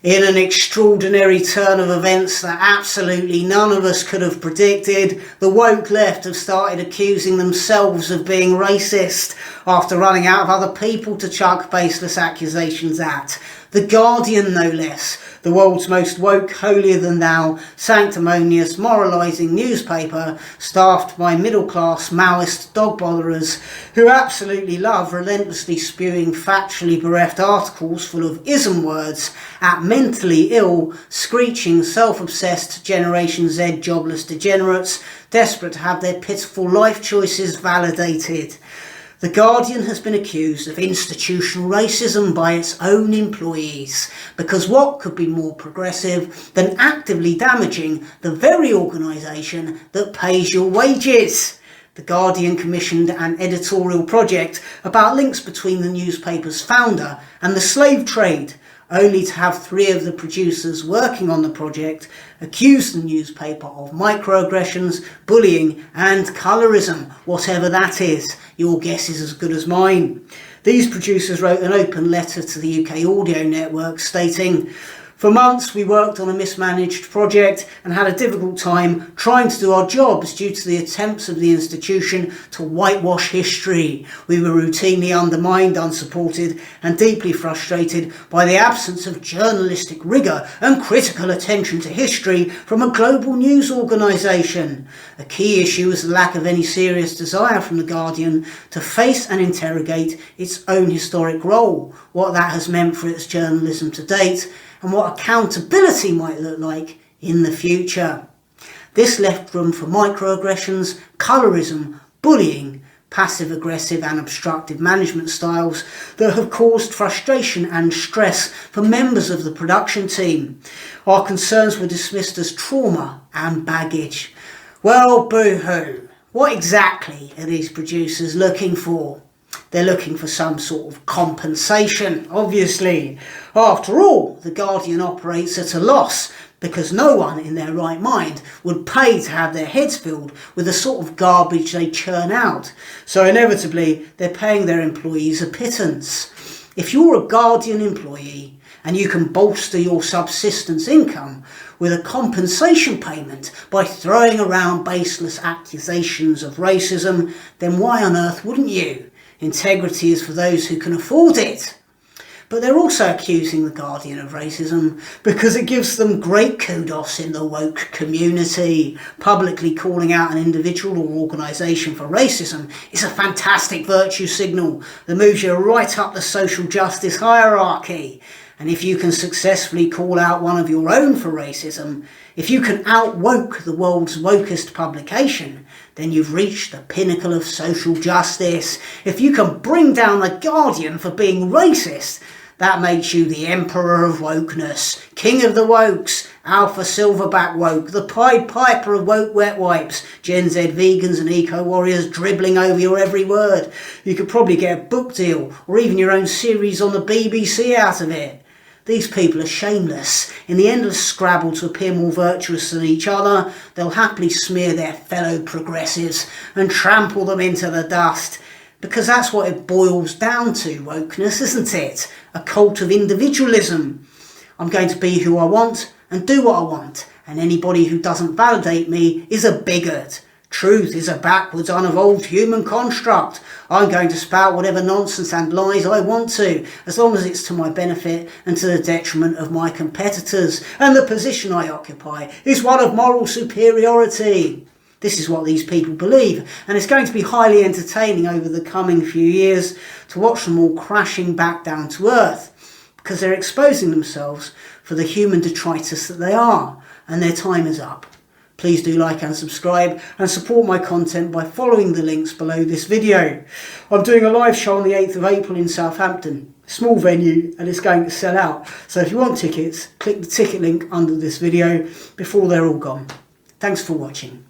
In an extraordinary turn of events that absolutely none of us could have predicted, the woke left have started accusing themselves of being racist after running out of other people to chuck baseless accusations at. The Guardian, no less, the world's most woke, holier-than-thou, sanctimonious, moralising newspaper, staffed by middle-class Maoist dog-botherers who absolutely love relentlessly spewing factually bereft articles full of ism words at mentally ill, screeching, self-obsessed Generation Z jobless degenerates desperate to have their pitiful life choices validated. The Guardian has been accused of institutional racism by its own employees, because what could be more progressive than actively damaging the very organisation that pays your wages? The Guardian commissioned an editorial project about links between the newspaper's founder and the slave trade, only to have 3 of the producers working on the project accuse the newspaper of microaggressions, bullying and colorism, whatever that is. Your guess is as good as mine. These producers wrote an open letter to the UK Audio Network stating, "For months we worked on a mismanaged project and had a difficult time trying to do our jobs due to the attempts of the institution to whitewash history. We were routinely undermined, unsupported and deeply frustrated by the absence of journalistic rigour and critical attention to history from a global news organisation." A key issue was the lack of any serious desire from The Guardian to face and interrogate its own historic role, what that has meant for its journalism to date, and what accountability might look like in the future. This left room for microaggressions, colorism, bullying, passive-aggressive and obstructive management styles that have caused frustration and stress for members of the production team. Our concerns were dismissed as trauma and baggage. Well, boo-hoo. What exactly are these producers looking for? They're looking for some sort of compensation, obviously. After all, The Guardian operates at a loss because no one in their right mind would pay to have their heads filled with the sort of garbage they churn out. So inevitably, they're paying their employees a pittance. If you're a Guardian employee and you can bolster your subsistence income with a compensation payment by throwing around baseless accusations of racism, then why on earth wouldn't you? Integrity is for those who can afford it. But they're also accusing The Guardian of racism because it gives them great kudos in the woke community. Publicly calling out an individual or organisation for racism is a fantastic virtue signal that moves you right up the social justice hierarchy. And if you can successfully call out one of your own for racism, if you can out-woke the world's wokest publication, then you've reached the pinnacle of social justice. If you can bring down The Guardian for being racist, that makes you the emperor of wokeness, king of the wokes, alpha silverback woke, the Pied Piper of woke wet wipes, Gen Z vegans and eco-warriors dribbling over your every word. You could probably get a book deal or even your own series on the BBC out of it. These people are shameless. In the endless scrabble to appear more virtuous than each other, they'll happily smear their fellow progressives and trample them into the dust. Because that's what it boils down to, wokeness, isn't it? A cult of individualism. I'm going to be who I want and do what I want, and anybody who doesn't validate me is a bigot. Truth is a backwards, unevolved human construct. I'm going to spout whatever nonsense and lies I want to, as long as it's to my benefit and to the detriment of my competitors. And the position I occupy is one of moral superiority. This is what these people believe, and it's going to be highly entertaining over the coming few years to watch them all crashing back down to earth, because they're exposing themselves for the human detritus that they are, and their time is up. Please do like and subscribe and support my content by following the links below this video. I'm doing a live show on the 8th of April in Southampton. Small venue and it's going to sell out. So if you want tickets, click the ticket link under this video before they're all gone. Thanks for watching.